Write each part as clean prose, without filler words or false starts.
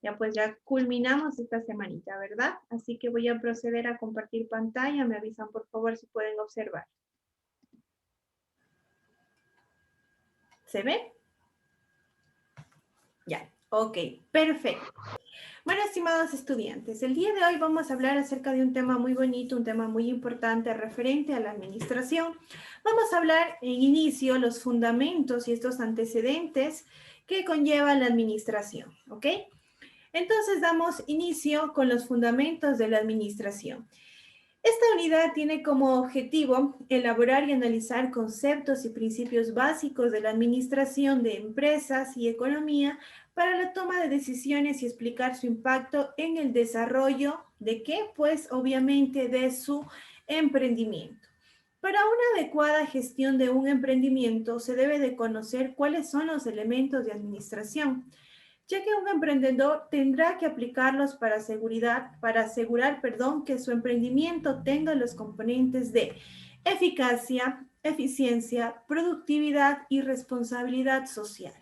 Ya pues ya culminamos esta semanita, ¿verdad? Así que voy a proceder a compartir pantalla. Me avisan por favor si pueden observar. ¿Se ve? Ya, ok, perfecto. Bueno, estimados estudiantes, el día de hoy vamos a hablar acerca de un tema muy bonito, un tema muy importante referente a la administración. Vamos a hablar en inicio los fundamentos y estos antecedentes que conlleva la administración, ¿ok? Entonces damos inicio con los fundamentos de la administración. Esta unidad tiene como objetivo elaborar y analizar conceptos y principios básicos de la administración de empresas y economía para la toma de decisiones y explicar su impacto en el desarrollo de qué, pues obviamente de su emprendimiento. Para una adecuada gestión de un emprendimiento se debe de conocer cuáles son los elementos de administración, ya que un emprendedor tendrá que aplicarlos para asegurar, que su emprendimiento tenga los componentes de eficacia, eficiencia, productividad y responsabilidad social.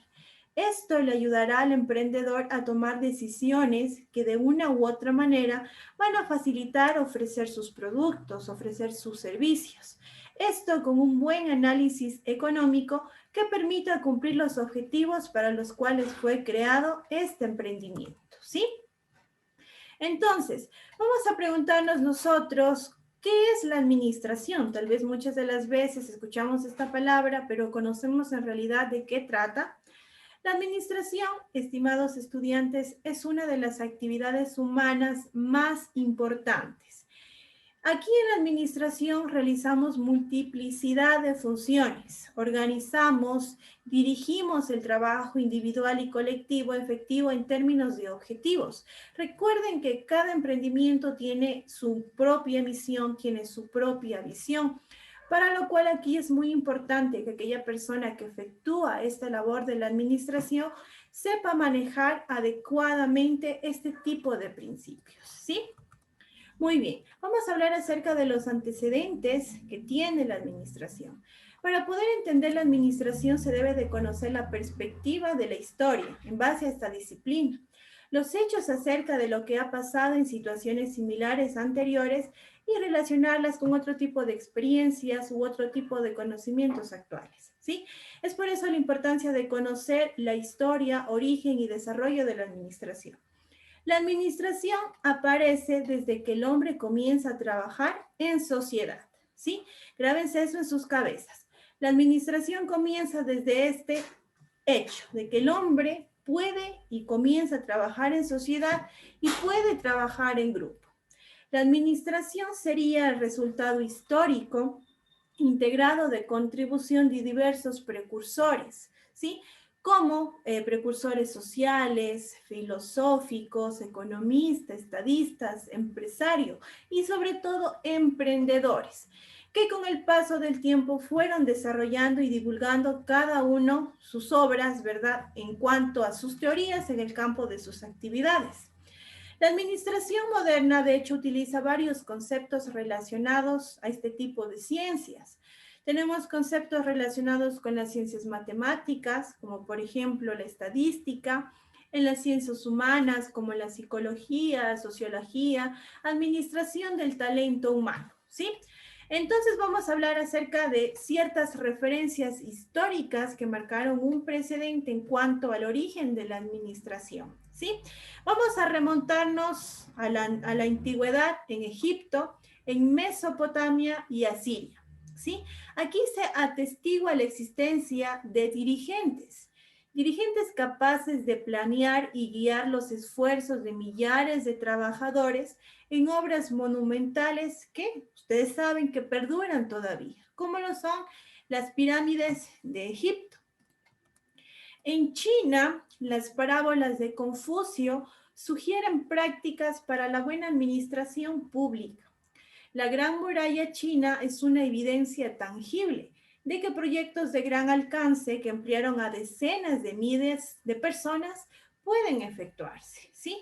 Esto le ayudará al emprendedor a tomar decisiones que de una u otra manera van a facilitar ofrecer sus productos, ofrecer sus servicios. Esto con un buen análisis económico que permita cumplir los objetivos para los cuales fue creado este emprendimiento, ¿sí? Entonces, vamos a preguntarnos nosotros, ¿qué es la administración? Tal vez muchas de las veces escuchamos esta palabra, pero conocemos en realidad de qué trata. La administración, estimados estudiantes, es una de las actividades humanas más importantes. Aquí en la administración realizamos multiplicidad de funciones, organizamos, dirigimos el trabajo individual y colectivo efectivo en términos de objetivos. Recuerden que cada emprendimiento tiene su propia misión, tiene su propia visión, para lo cual aquí es muy importante que aquella persona que efectúa esta labor de la administración sepa manejar adecuadamente este tipo de principios, ¿sí? Muy bien, vamos a hablar acerca de los antecedentes que tiene la administración. Para poder entender la administración se debe de conocer la perspectiva de la historia en base a esta disciplina, los hechos acerca de lo que ha pasado en situaciones similares anteriores y relacionarlas con otro tipo de experiencias u otro tipo de conocimientos actuales, ¿sí? Es por eso la importancia de conocer la historia, origen y desarrollo de la administración. La administración aparece desde que el hombre comienza a trabajar en sociedad, ¿sí? Grábense eso en sus cabezas. La administración comienza desde este hecho, de que el hombre puede y comienza a trabajar en sociedad y puede trabajar en grupo. La administración sería el resultado histórico integrado de contribución de diversos precursores, ¿sí? Como precursores sociales, filosóficos, economistas, estadistas, empresarios y sobre todo emprendedores, que con el paso del tiempo fueron desarrollando y divulgando cada uno sus obras, ¿verdad? En cuanto a sus teorías en el campo de sus actividades. La administración moderna, de hecho, utiliza varios conceptos relacionados a este tipo de ciencias. Tenemos conceptos relacionados con las ciencias matemáticas, como por ejemplo la estadística, en las ciencias humanas, como la psicología, sociología, administración del talento humano, ¿sí? Entonces vamos a hablar acerca de ciertas referencias históricas que marcaron un precedente en cuanto al origen de la administración, ¿sí? Vamos a remontarnos a la antigüedad en Egipto, en Mesopotamia y Asiria, ¿sí? Aquí se atestigua la existencia de dirigentes capaces de planear y guiar los esfuerzos de millares de trabajadores en obras monumentales que ustedes saben que perduran todavía, como lo son las pirámides de Egipto. En China, las parábolas de Confucio sugieren prácticas para la buena administración pública. La Gran Muralla China es una evidencia tangible de que proyectos de gran alcance que emplearon a decenas de miles de personas pueden efectuarse, ¿sí?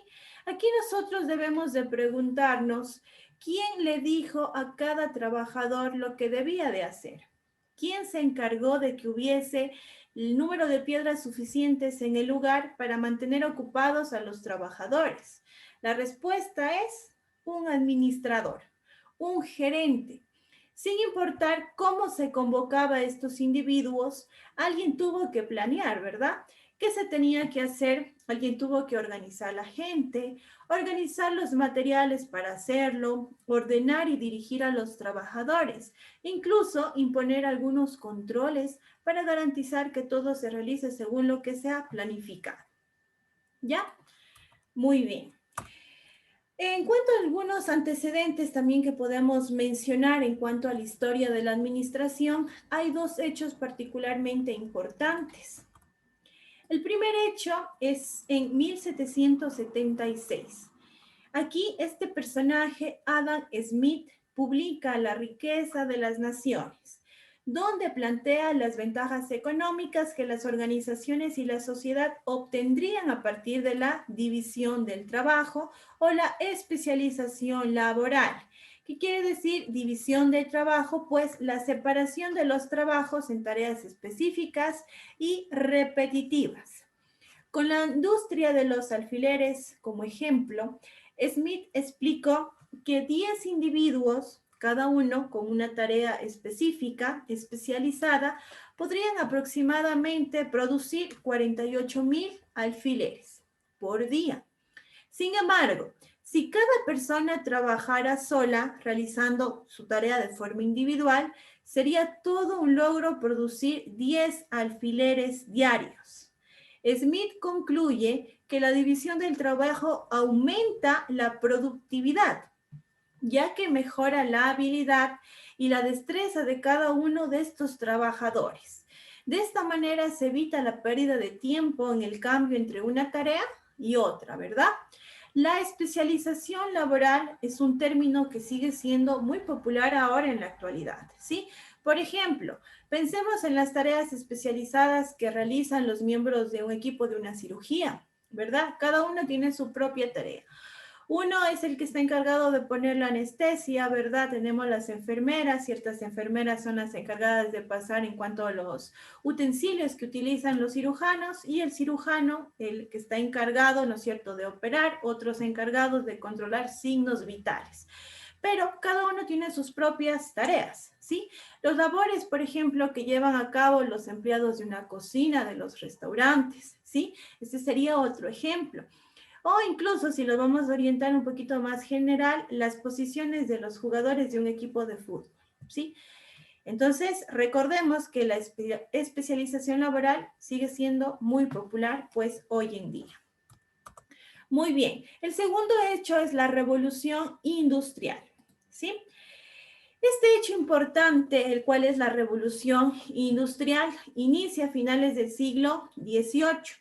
Aquí nosotros debemos de preguntarnos quién le dijo a cada trabajador lo que debía de hacer. ¿Quién se encargó de que hubiese el número de piedras suficientes en el lugar para mantener ocupados a los trabajadores? La respuesta es un administrador, un gerente. Sin importar cómo se convocaba a estos individuos, alguien tuvo que planear, ¿verdad? ¿Qué se tenía que hacer? Alguien tuvo que organizar a la gente, organizar los materiales para hacerlo, ordenar y dirigir a los trabajadores, incluso imponer algunos controles para garantizar que todo se realice según lo que se ha planificado. ¿Ya? Muy bien. En cuanto a algunos antecedentes también que podemos mencionar en cuanto a la historia de la administración, hay dos hechos particularmente importantes. El primer hecho es en 1776. Aquí este personaje, Adam Smith, publica La riqueza de las naciones, donde plantea las ventajas económicas que las organizaciones y la sociedad obtendrían a partir de la división del trabajo o la especialización laboral. ¿Qué quiere decir división del trabajo? Pues la separación de los trabajos en tareas específicas y repetitivas. Con la industria de los alfileres como ejemplo, Smith explicó que 10 individuos, cada uno con una tarea específica, especializada, podrían aproximadamente producir 48,000 alfileres por día. Sin embargo, si cada persona trabajara sola, realizando su tarea de forma individual, sería todo un logro producir 10 alfileres diarios. Smith concluye que la división del trabajo aumenta la productividad, ya que mejora la habilidad y la destreza de cada uno de estos trabajadores. De esta manera se evita la pérdida de tiempo en el cambio entre una tarea y otra, ¿verdad? La especialización laboral es un término que sigue siendo muy popular ahora en la actualidad, ¿sí? Por ejemplo, pensemos en las tareas especializadas que realizan los miembros de un equipo de una cirugía, ¿verdad? Cada uno tiene su propia tarea. Uno es el que está encargado de poner la anestesia, ¿verdad? Tenemos las enfermeras, ciertas enfermeras son las encargadas de pasar en cuanto a los utensilios que utilizan los cirujanos y el cirujano, el que está encargado, ¿no es cierto?, de operar, otros encargados de controlar signos vitales. Pero cada uno tiene sus propias tareas, ¿sí? Los labores, por ejemplo, que llevan a cabo los empleados de una cocina, de los restaurantes, ¿sí? Este sería otro ejemplo. O incluso, si lo vamos a orientar un poquito más general, las posiciones de los jugadores de un equipo de fútbol, ¿sí? Entonces, recordemos que la especialización laboral sigue siendo muy popular, pues, hoy en día. Muy bien. El segundo hecho es la revolución industrial, ¿sí? Este hecho importante, el cual es la revolución industrial, inicia a finales del siglo XVIII,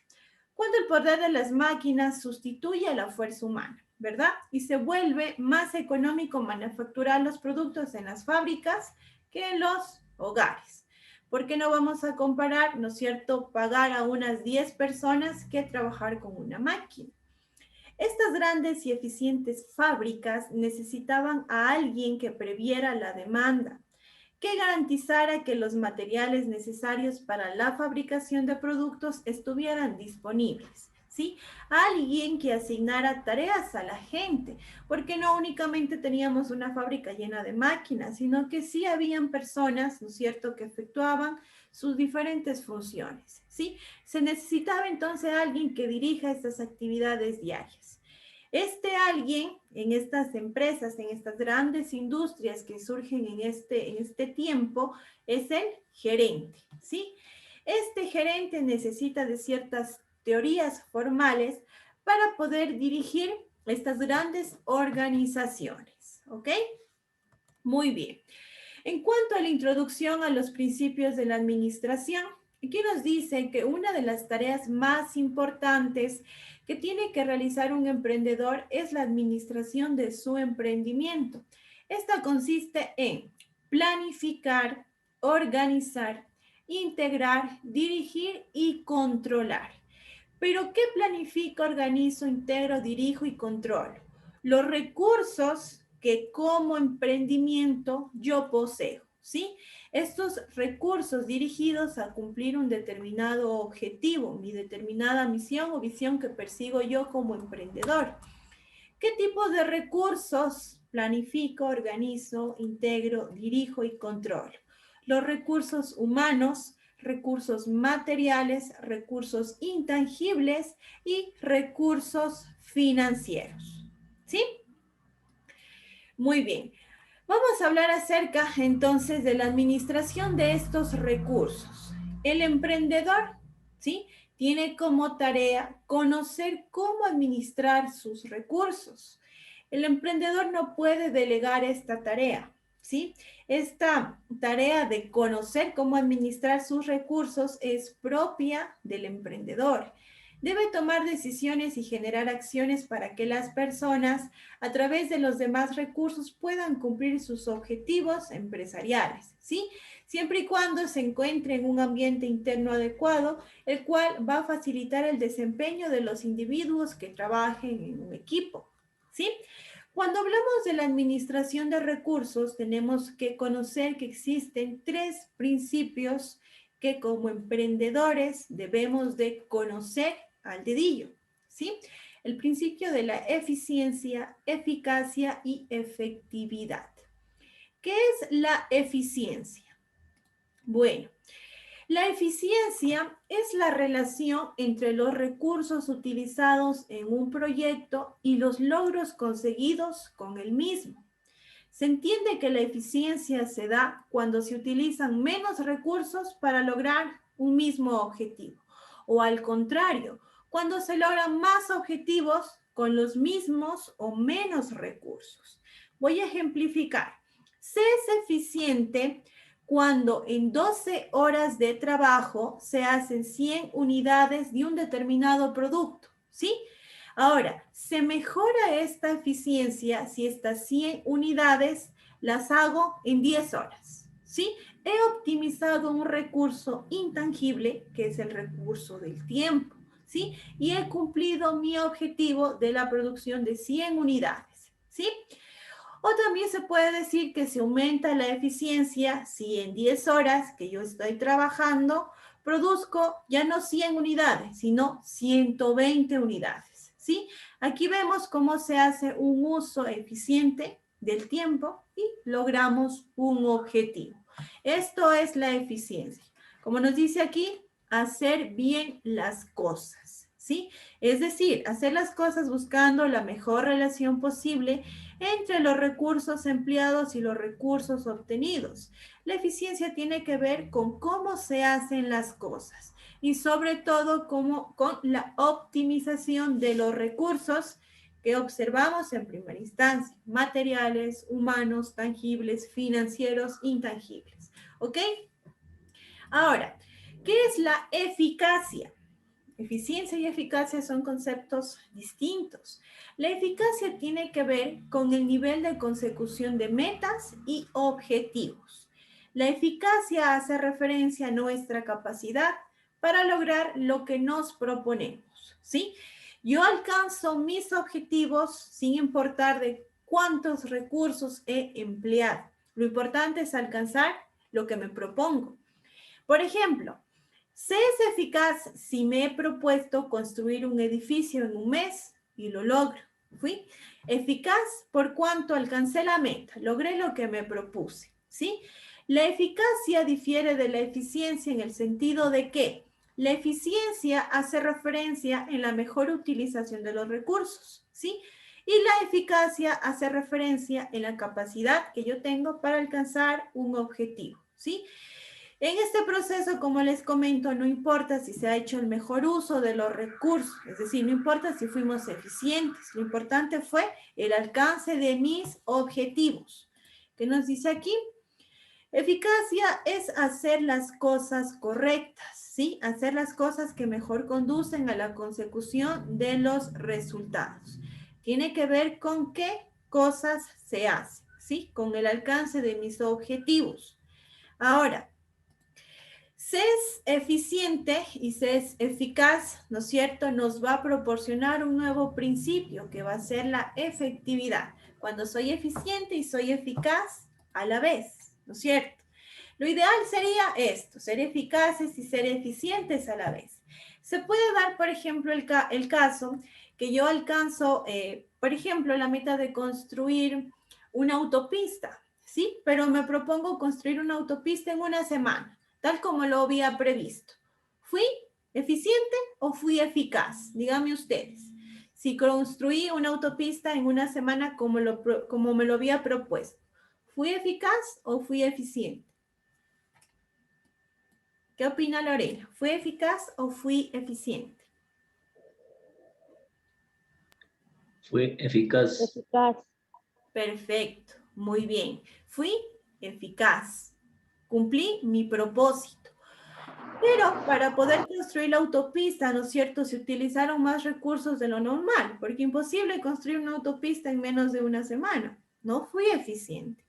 cuando el poder de las máquinas sustituye a la fuerza humana, ¿verdad? Y se vuelve más económico manufacturar los productos en las fábricas que en los hogares. ¿Por qué no vamos a comparar, no es cierto, pagar a unas 10 personas que trabajar con una máquina? Estas grandes y eficientes fábricas necesitaban a alguien que previera la demanda, que garantizara que los materiales necesarios para la fabricación de productos estuvieran disponibles, ¿sí? Alguien que asignara tareas a la gente, porque no únicamente teníamos una fábrica llena de máquinas, sino que sí habían personas, ¿no es cierto?, que efectuaban sus diferentes funciones, ¿sí? Se necesitaba entonces alguien que dirija estas actividades diarias. Este alguien en estas empresas, en estas grandes industrias que surgen en este tiempo, es el gerente, ¿sí? Este gerente necesita de ciertas teorías formales para poder dirigir estas grandes organizaciones, ¿ok? Muy bien. En cuanto a la introducción a los principios de la administración, aquí nos dice que una de las tareas más importantes que tiene que realizar un emprendedor es la administración de su emprendimiento. Esta consiste en planificar, organizar, integrar, dirigir y controlar. ¿Pero qué planifico, organizo, integro, dirijo y controlo? Los recursos que como emprendimiento yo poseo. ¿sí? Estos recursos dirigidos a cumplir un determinado objetivo, mi determinada misión o visión que persigo yo como emprendedor. ¿Qué tipo de recursos planifico, organizo, integro, dirijo y controlo? Los recursos humanos, recursos materiales, recursos intangibles y recursos financieros. ¿Sí? Muy bien. Vamos a hablar acerca entonces de la administración de estos recursos. El emprendedor, ¿sí? Tiene como tarea conocer cómo administrar sus recursos. El emprendedor no puede delegar esta tarea, ¿sí? Esta tarea de conocer cómo administrar sus recursos es propia del emprendedor. Debe tomar decisiones y generar acciones para que las personas, a través de los demás recursos, puedan cumplir sus objetivos empresariales, ¿sí? Siempre y cuando se encuentre en un ambiente interno adecuado, el cual va a facilitar el desempeño de los individuos que trabajen en un equipo, ¿sí? Cuando hablamos de la administración de recursos, tenemos que conocer que existen 3 principios que como emprendedores debemos de conocer al dedillo, ¿sí? El principio de la eficiencia, eficacia y efectividad. ¿Qué es la eficiencia? Bueno, la eficiencia es la relación entre los recursos utilizados en un proyecto y los logros conseguidos con el mismo. Se entiende que la eficiencia se da cuando se utilizan menos recursos para lograr un mismo objetivo, o al contrario, cuando se logran más objetivos con los mismos o menos recursos. Voy a ejemplificar. Se es eficiente cuando en 12 horas de trabajo se hacen 100 unidades de un determinado producto, ¿sí? Ahora, se mejora esta eficiencia si estas 100 unidades las hago en 10 horas, ¿sí? He optimizado un recurso intangible, que es el recurso del tiempo, ¿sí? Y he cumplido mi objetivo de la producción de 100 unidades, ¿sí? O también se puede decir que se aumenta la eficiencia si en 10 horas que yo estoy trabajando, produzco ya no 100 unidades, sino 120 unidades, ¿sí? Aquí vemos cómo se hace un uso eficiente del tiempo y logramos un objetivo. Esto es la eficiencia. Como nos dice aquí, hacer bien las cosas, ¿sí? Es decir, hacer las cosas buscando la mejor relación posible entre los recursos empleados y los recursos obtenidos. La eficiencia tiene que ver con cómo se hacen las cosas y sobre todo con la optimización de los recursos que observamos en primera instancia, materiales, humanos, tangibles, financieros, intangibles. ¿Ok? Ahora, ¿qué es la eficacia? Eficiencia y eficacia son conceptos distintos. La eficacia tiene que ver con el nivel de consecución de metas y objetivos. La eficacia hace referencia a nuestra capacidad para lograr lo que nos proponemos, ¿sí? Yo alcanzo mis objetivos sin importar de cuántos recursos he empleado. Lo importante es alcanzar lo que me propongo. Por ejemplo, se es eficaz si me he propuesto construir un edificio en un mes y lo logro. Fui eficaz por cuanto alcancé la meta, logré lo que me propuse, ¿sí? La eficacia difiere de la eficiencia en el sentido de que la eficiencia hace referencia en la mejor utilización de los recursos, ¿sí? Y la eficacia hace referencia en la capacidad que yo tengo para alcanzar un objetivo, ¿sí? En este proceso, como les comento, no importa si se ha hecho el mejor uso de los recursos, es decir, no importa si fuimos eficientes, lo importante fue el alcance de mis objetivos. ¿Qué nos dice aquí? Eficacia es hacer las cosas correctas, ¿sí? Hacer las cosas que mejor conducen a la consecución de los resultados. Tiene que ver con qué cosas se hacen, ¿sí? Con el alcance de mis objetivos. Ahora, se es eficiente y se es eficaz, ¿no es cierto? Nos va a proporcionar un nuevo principio que va a ser la efectividad. Cuando soy eficiente y soy eficaz a la vez, ¿no es cierto? Lo ideal sería esto, ser eficaces y ser eficientes a la vez. Se puede dar, por ejemplo, el caso que yo alcanzo, por ejemplo, la meta de construir una autopista, ¿sí? Pero me propongo construir una autopista en una semana, tal como lo había previsto. ¿Fui eficiente o fui eficaz? Díganme ustedes. Si construí una autopista en una semana como me lo había propuesto, ¿fui eficaz o fui eficiente? ¿Qué opina Lorena? ¿Fui eficaz o fui eficiente? Fue eficaz. Eficaz. Perfecto, muy bien. Fui eficaz. Cumplí mi propósito. Pero para poder construir la autopista, ¿no es cierto?, se utilizaron más recursos de lo normal, porque imposible construir una autopista en menos de una semana. No fui eficiente.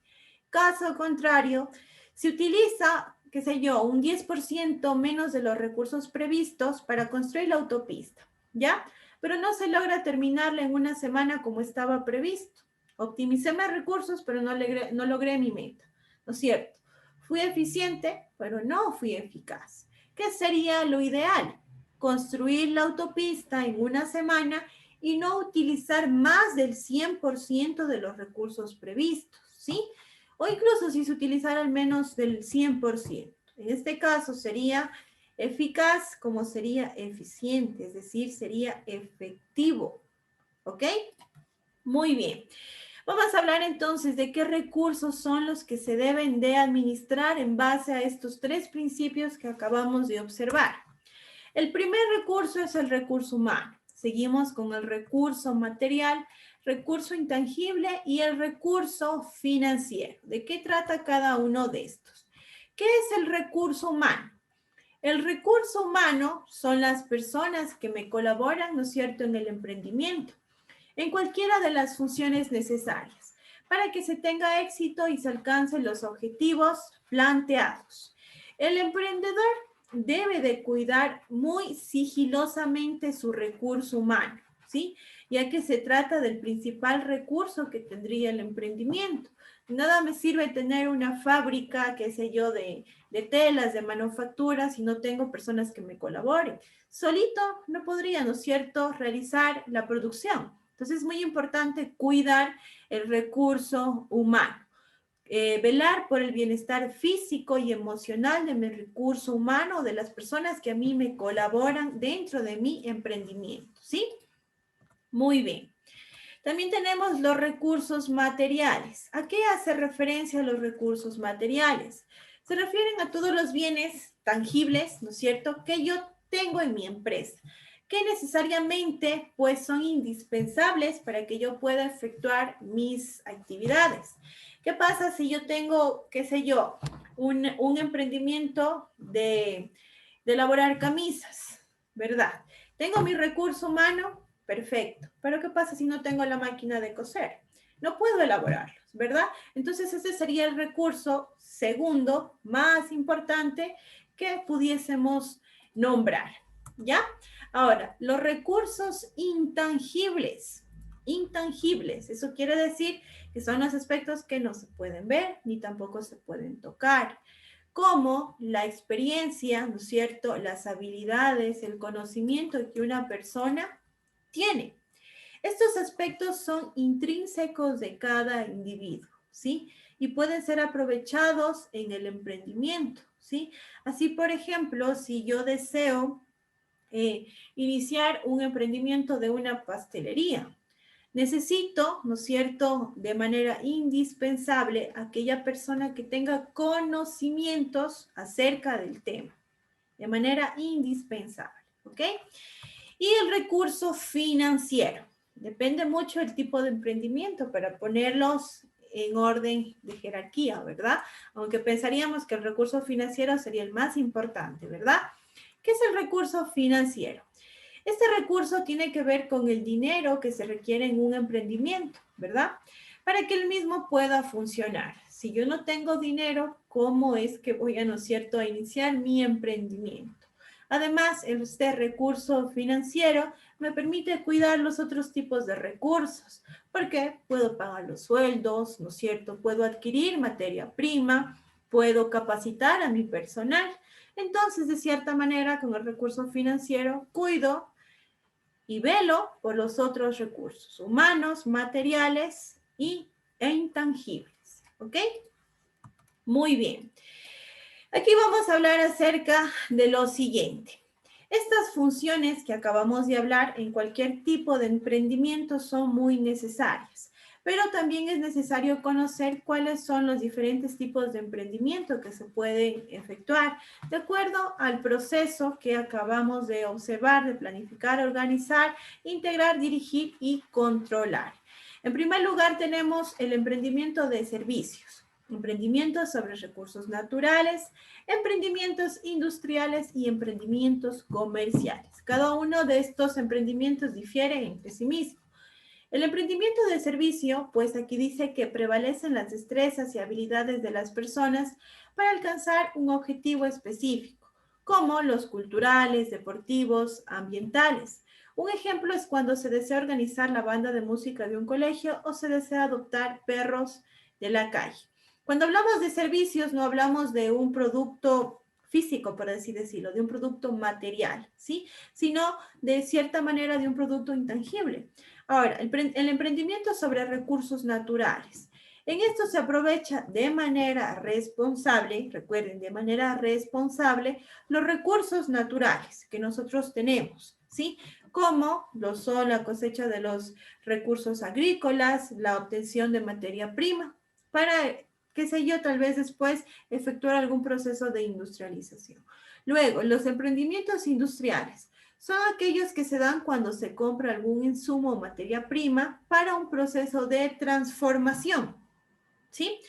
Caso contrario, se utiliza, qué sé yo, un 10% menos de los recursos previstos para construir la autopista, ¿ya? Pero no se logra terminarla en una semana como estaba previsto. Optimicé más recursos, pero no logré mi meta, ¿no es cierto? Fui eficiente, pero no fui eficaz. ¿Qué sería lo ideal? Construir la autopista en una semana y no utilizar más del 100% de los recursos previstos, ¿sí? O incluso si se utilizara al menos del 100%. En este caso sería eficaz como sería eficiente, es decir, sería efectivo, ¿ok? Muy bien. Vamos a hablar entonces de qué recursos son los que se deben de administrar en base a estos tres principios que acabamos de observar. El primer recurso es el recurso humano. Seguimos con el recurso material, recurso intangible y el recurso financiero. ¿De qué trata cada uno de estos? ¿Qué es el recurso humano? El recurso humano son las personas que me colaboran, ¿no es cierto?, en el emprendimiento, en cualquiera de las funciones necesarias, para que se tenga éxito y se alcancen los objetivos planteados. El emprendedor debe de cuidar muy sigilosamente su recurso humano, ¿sí? Ya que se trata del principal recurso que tendría el emprendimiento. Nada me sirve tener una fábrica, qué sé yo, de telas, de manufactura, si no tengo personas que me colaboren. Solito no podría, ¿no es cierto?, realizar la producción. Entonces es muy importante cuidar el recurso humano. Velar por el bienestar físico y emocional de mi recurso humano, de las personas que a mí me colaboran dentro de mi emprendimiento, ¿sí? Muy bien. También tenemos los recursos materiales. ¿A qué hace referencia los recursos materiales? Se refieren a todos los bienes tangibles, ¿no es cierto?, que yo tengo en mi empresa, que necesariamente pues son indispensables para que yo pueda efectuar mis actividades. ¿Qué pasa si yo tengo, qué sé yo, un emprendimiento de elaborar camisas, ¿verdad? Tengo mi recurso humano, perfecto. Pero ¿qué pasa si no tengo la máquina de coser? No puedo elaborarlos, ¿verdad? Entonces ese sería el recurso segundo más importante que pudiésemos nombrar, ¿ya? Ahora, los recursos intangibles. Intangibles, eso quiere decir que son los aspectos que no se pueden ver ni tampoco se pueden tocar, como la experiencia, ¿no es cierto?, las habilidades, el conocimiento que una persona tiene. Estos aspectos son intrínsecos de cada individuo, ¿sí? Y pueden ser aprovechados en el emprendimiento, ¿sí? Así, por ejemplo, si yo deseo iniciar un emprendimiento de una pastelería, necesito, ¿no es cierto?, de manera indispensable aquella persona que tenga conocimientos acerca del tema, de manera indispensable, ¿ok? Y el recurso financiero. Depende mucho del tipo de emprendimiento para ponerlos en orden de jerarquía, ¿verdad? Aunque pensaríamos que el recurso financiero sería el más importante, ¿verdad? ¿Qué es el recurso financiero? Este recurso tiene que ver con el dinero que se requiere en un emprendimiento, ¿verdad? Para que el mismo pueda funcionar. Si yo no tengo dinero, ¿cómo es que voy a, ¿no es cierto?, a iniciar mi emprendimiento? Además, este recurso financiero me permite cuidar los otros tipos de recursos, porque puedo pagar los sueldos, ¿no es cierto? Puedo adquirir materia prima, puedo capacitar a mi personal. Entonces, de cierta manera, con el recurso financiero, cuido y velo por los otros recursos humanos, materiales e intangibles. ¿Ok? Muy bien. Aquí vamos a hablar acerca de lo siguiente. Estas funciones que acabamos de hablar en cualquier tipo de emprendimiento son muy necesarias, pero también es necesario conocer cuáles son los diferentes tipos de emprendimiento que se pueden efectuar de acuerdo al proceso que acabamos de observar, de planificar, organizar, integrar, dirigir y controlar. En primer lugar, tenemos el emprendimiento de servicios, emprendimientos sobre recursos naturales, emprendimientos industriales y emprendimientos comerciales. Cada uno de estos emprendimientos difiere entre sí mismo. El emprendimiento de servicio, pues aquí dice que prevalecen las destrezas y habilidades de las personas para alcanzar un objetivo específico, como los culturales, deportivos, ambientales. Un ejemplo es cuando se desea organizar la banda de música de un colegio o se desea adoptar perros de la calle. Cuando hablamos de servicios, no hablamos de un producto físico, por así decirlo, de un producto material, ¿sí? Sino de cierta manera de un producto intangible. Ahora, el emprendimiento sobre recursos naturales. En esto se aprovecha de manera responsable, recuerden, de manera responsable, los recursos naturales que nosotros tenemos, ¿sí? Como lo son la cosecha de los recursos agrícolas, la obtención de materia prima, para, qué sé yo, tal vez después efectuar algún proceso de industrialización. Luego, los emprendimientos industriales son aquellos que se dan cuando se compra algún insumo o materia prima para un proceso de transformación, ¿sí?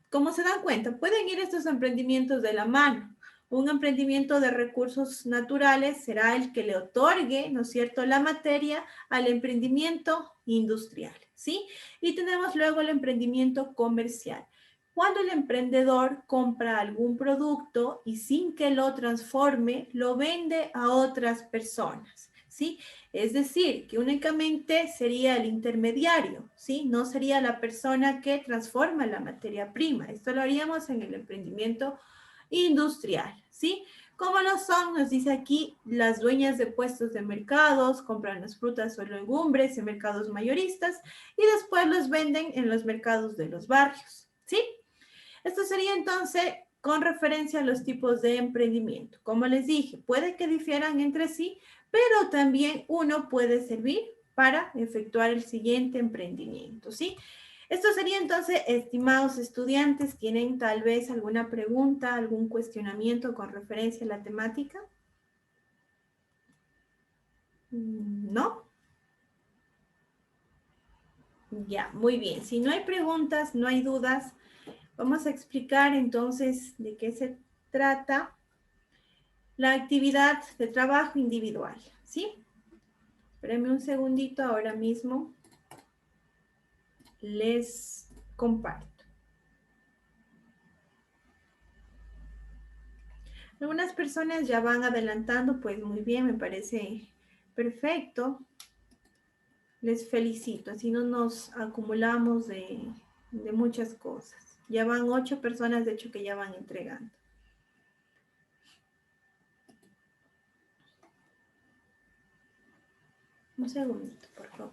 Como se dan cuenta, pueden ir estos emprendimientos de la mano. Un emprendimiento de recursos naturales será el que le otorgue, ¿no es cierto?, la materia al emprendimiento industrial, ¿sí? Y tenemos luego el emprendimiento comercial. Cuando el emprendedor compra algún producto y sin que lo transforme, lo vende a otras personas, ¿sí? Es decir, que únicamente sería el intermediario, ¿sí? No sería la persona que transforma la materia prima. Esto lo haríamos en el emprendimiento industrial, ¿sí? Como lo son, nos dice aquí, las dueñas de puestos de mercados, compran las frutas o legumbres en mercados mayoristas y después los venden en los mercados de los barrios, ¿sí? Esto sería entonces con referencia a los tipos de emprendimiento. Como les dije, puede que difieran entre sí, pero también uno puede servir para efectuar el siguiente emprendimiento, ¿sí? Esto sería entonces, estimados estudiantes, ¿tienen tal vez alguna pregunta, algún cuestionamiento con referencia a la temática? ¿No? Ya, muy bien. Si no hay preguntas, no hay dudas, vamos a explicar entonces de qué se trata la actividad de trabajo individual, ¿sí? Espérenme un segundito, ahora mismo les comparto. Algunas personas ya van adelantando, pues muy bien, me parece perfecto. Les felicito, así no nos acumulamos de muchas cosas. Ya van 8 personas, de hecho, que ya van entregando. Un segundito, por favor.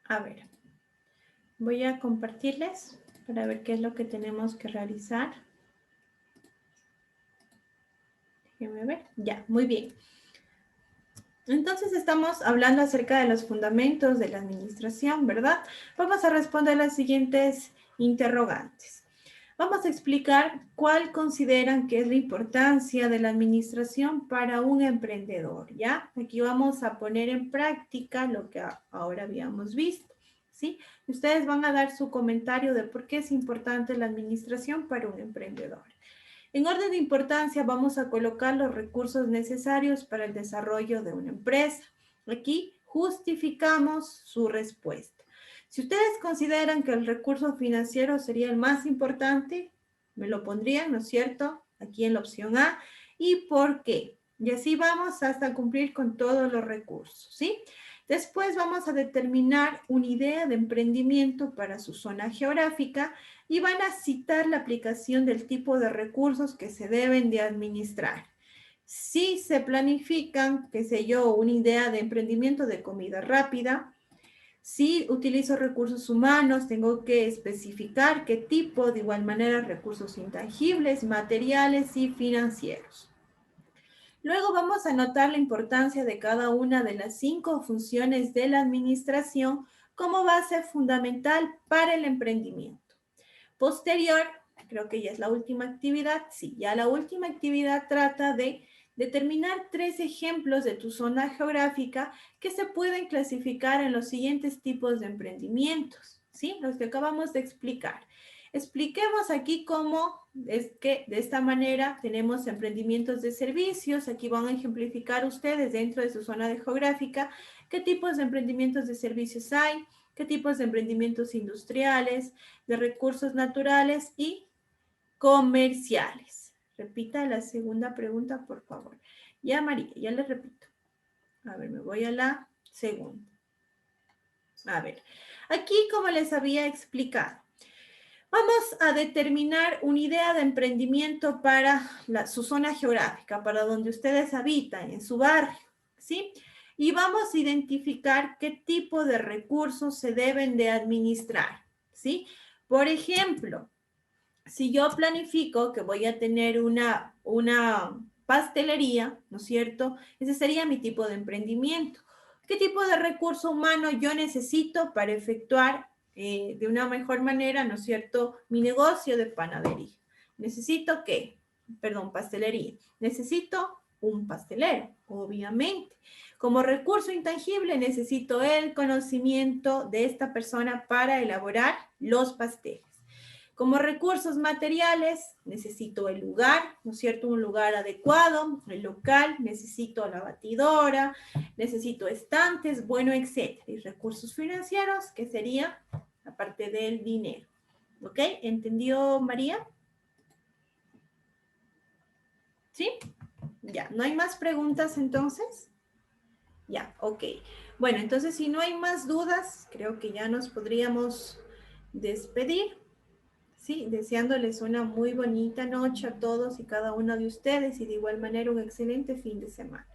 A ver, voy a compartirles para ver qué es lo que tenemos que realizar. Déjenme ver. Ya, muy bien. Entonces estamos hablando acerca de los fundamentos de la administración, ¿verdad? Vamos a responder las siguientes interrogantes. Vamos a explicar cuál consideran que es la importancia de la administración para un emprendedor, ¿ya? Aquí vamos a poner en práctica lo que ahora habíamos visto, ¿sí? Ustedes van a dar su comentario de por qué es importante la administración para un emprendedor. En orden de importancia, vamos a colocar los recursos necesarios para el desarrollo de una empresa. Aquí justificamos su respuesta. Si ustedes consideran que el recurso financiero sería el más importante, me lo pondrían, ¿no es cierto? Aquí en la opción A. ¿Y por qué? Y así vamos hasta cumplir con todos los recursos, ¿sí? Después vamos a determinar una idea de emprendimiento para su zona geográfica y van a citar la aplicación del tipo de recursos que se deben de administrar. Si se planifican, qué sé yo, una idea de emprendimiento de comida rápida, si utilizo recursos humanos, tengo que especificar qué tipo, de igual manera, recursos intangibles, materiales y financieros. Luego vamos a notar la importancia de cada una de las 5 funciones de la administración como base fundamental para el emprendimiento. Posterior, creo que ya es la última actividad, sí, ya la última actividad trata de determinar 3 ejemplos de tu zona geográfica que se pueden clasificar en los siguientes tipos de emprendimientos, ¿sí? Los que acabamos de explicar. Expliquemos aquí cómo es que de esta manera tenemos emprendimientos de servicios. Aquí van a ejemplificar ustedes dentro de su zona geográfica qué tipos de emprendimientos de servicios hay, qué tipos de emprendimientos industriales, de recursos naturales y comerciales. Repita la segunda pregunta, por favor. Ya, María, ya les repito. A ver, me voy a la segunda. A ver, aquí como les había explicado, vamos a determinar una idea de emprendimiento para su zona geográfica, para donde ustedes habitan, en su barrio, ¿sí? Y vamos a identificar qué tipo de recursos se deben de administrar, ¿sí? Por ejemplo, si yo planifico que voy a tener una pastelería, ¿no es cierto? Ese sería mi tipo de emprendimiento. ¿Qué tipo de recurso humano yo necesito para efectuar de una mejor manera, ¿no es cierto?, mi negocio de panadería? Necesito qué? Perdón, pastelería. Necesito un pastelero, obviamente. Como recurso intangible necesito el conocimiento de esta persona para elaborar los pasteles. Como recursos materiales, necesito el lugar, ¿no es cierto? Un lugar adecuado, el local, necesito la batidora, necesito estantes, bueno, etcétera. Y recursos financieros, que sería aparte del dinero. ¿Ok? ¿Entendió, María? ¿Sí? Ya, ¿no hay más preguntas entonces? Ya, ok. Bueno, entonces si no hay más dudas, creo que ya nos podríamos despedir. Sí, deseándoles una muy bonita noche a todos y cada uno de ustedes y de igual manera un excelente fin de semana.